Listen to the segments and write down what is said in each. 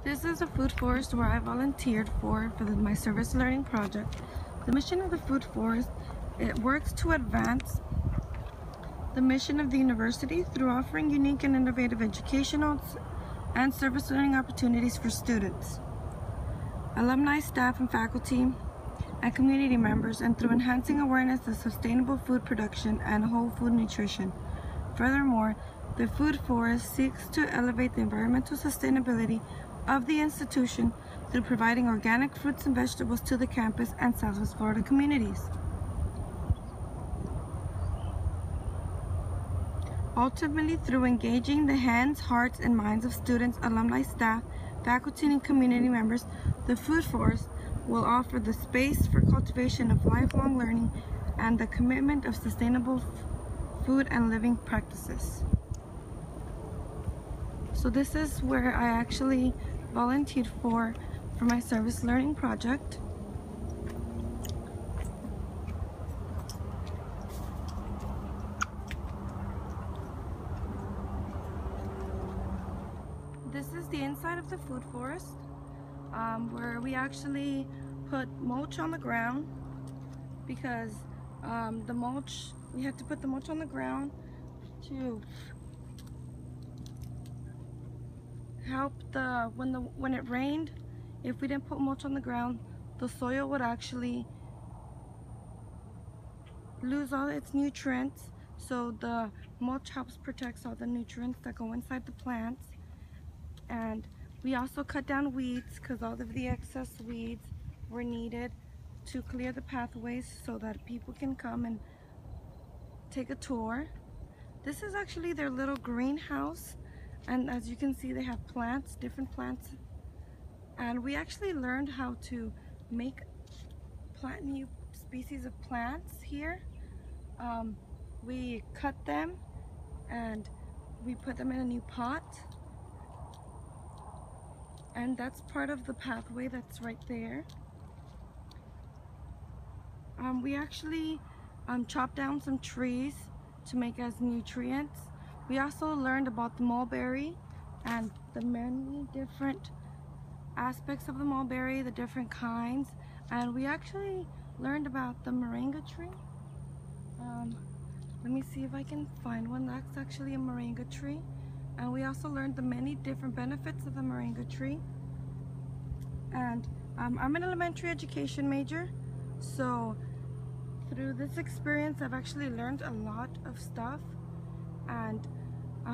This is a food forest where I volunteered for my service learning project. The mission of the food forest, it works to advance the mission of the university through offering unique and innovative educational and service learning opportunities for students, alumni, staff, and faculty, and community members, and through enhancing awareness of sustainable food production and whole food nutrition. Furthermore, the food forest seeks to elevate the environmental sustainability of the institution through providing organic fruits and vegetables to the campus and Southwest Florida communities. Ultimately, through engaging the hands, hearts, and minds of students, alumni, staff, faculty, and community members, the food forest will offer the space for cultivation of lifelong learning and the commitment of sustainable food and living practices. So this is where I actually volunteered for my service learning project. This is the inside of the food forest, where we actually put mulch on the ground because we had to put the mulch on the ground to help when it rained. If we didn't put mulch on the ground, the soil would actually lose all its nutrients. So the mulch helps protect all the nutrients that go inside the plants. And we also cut down weeds because all of the excess weeds were needed to clear the pathways so that people can come and take a tour. This is actually their little greenhouse, and as you can see, they have plants, different plants, and we actually learned how to plant new species of plants here. We cut them and we put them in a new pot, and that's part of the pathway that's right there. We actually chopped down some trees to make as nutrients. We also learned about the mulberry and the many different aspects of the mulberry, the different kinds, and we actually learned about the moringa tree. Let me see if I can find one. That's actually a moringa tree, and we also learned the many different benefits of the moringa tree. And I'm an elementary education major, so through this experience I've actually learned a lot of stuff, and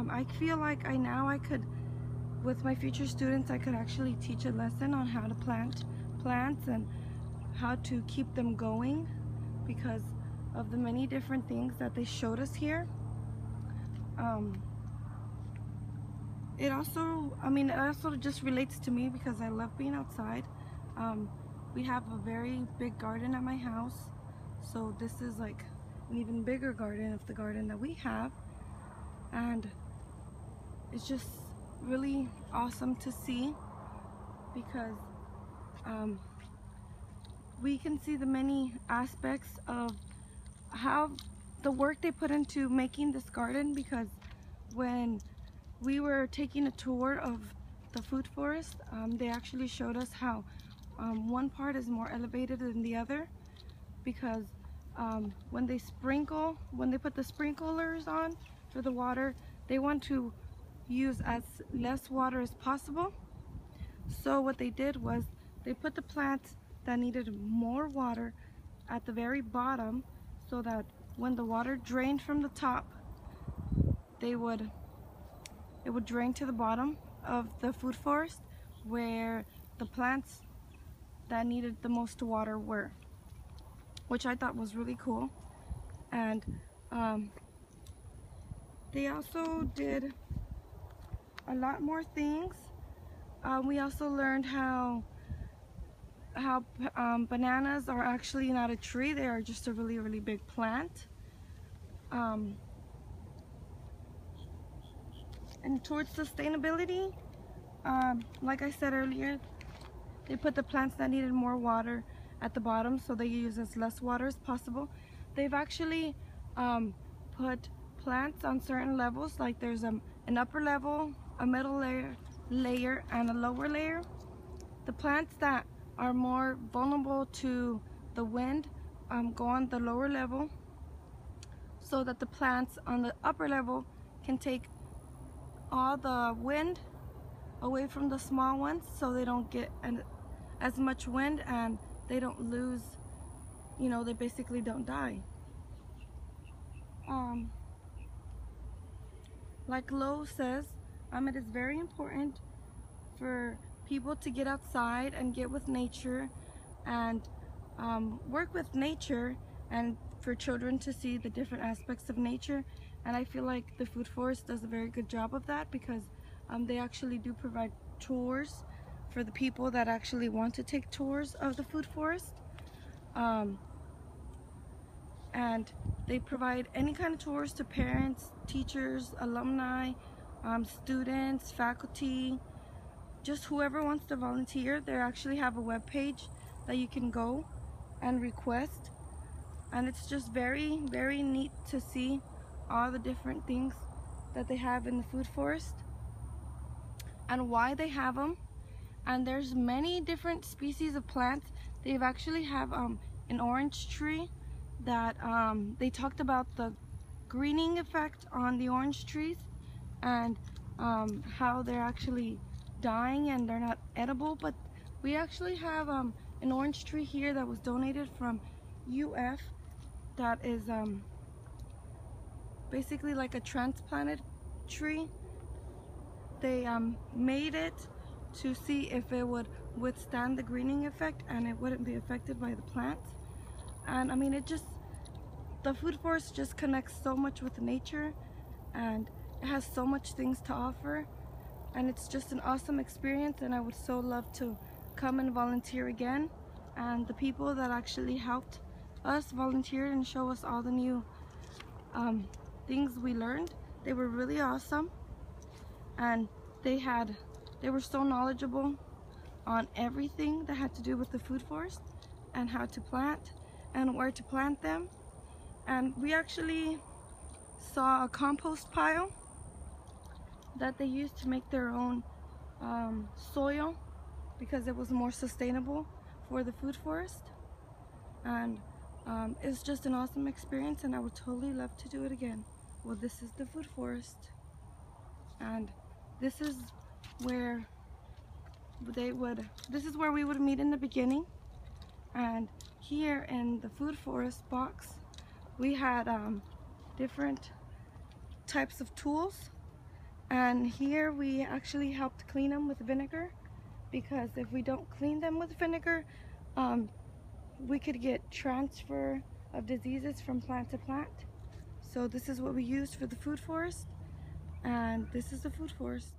I feel like I could, with my future students, I could actually teach a lesson on how to plant plants and how to keep them going because of the many different things that they showed us here. It also just relates to me because I love being outside. We have a very big garden at my house, so this is like an even bigger garden of the garden that we have, and it's just really awesome to see because we can see the many aspects of how the work they put into making this garden, because when we were taking a tour of the food forest, they actually showed us how one part is more elevated than the other because when they put the sprinklers on for the water, they want to use as less water as possible. So what they did was they put the plants that needed more water at the very bottom so that when the water drained from the top, it would drain to the bottom of the food forest where the plants that needed the most water were, which I thought was really cool. And they also did a lot more things. We also learned how bananas are actually not a tree, they are just a really, really big plant. And towards sustainability, like I said earlier, they put the plants that needed more water at the bottom so they use as less water as possible. They've actually put plants on certain levels, like there's an upper level, a middle layer, layer and a lower layer. The plants that are more vulnerable to the wind go on the lower level, so that the plants on the upper level can take all the wind away from the small ones, so they don't get as much wind and they don't lose, you know, they basically don't die. Like Lo says, it is very important for people to get outside and get with nature and work with nature, and for children to see the different aspects of nature. And I feel like the Food Forest does a very good job of that, because they actually do provide tours for the people that actually want to take tours of the Food Forest. And they provide any kind of tours to parents, teachers, alumni, students, faculty, just whoever wants to volunteer. They actually have a web page that you can go and request, and it's just very, very neat to see all the different things that they have in the Food Forest and why they have them. And there's many different species of plants. They've actually have an orange tree that they talked about the greening effect on the orange trees, and how they're actually dying and they're not edible. But we actually have an orange tree here that was donated from UF that is basically like a transplanted tree. They made it to see if it would withstand the greening effect and it wouldn't be affected by the plants. And I mean, the Food Forest just connects so much with nature, and it has so much things to offer, and it's just an awesome experience. And I would so love to come and volunteer again. And the people that actually helped us volunteer and show us all the new things we learned, they were really awesome, and they were so knowledgeable on everything that had to do with the Food Forest and how to plant and where to plant them. And we actually saw a compost pile that they used to make their own soil, because it was more sustainable for the Food Forest. And it's just an awesome experience, and I would totally love to do it again. Well, this is the Food Forest, and this is where we would meet in the beginning. And here in the Food Forest box, we had different types of tools, and here we actually helped clean them with vinegar, because if we don't clean them with vinegar, we could get transfer of diseases from plant to plant. So this is what we used for the Food Forest, and this is the Food Forest.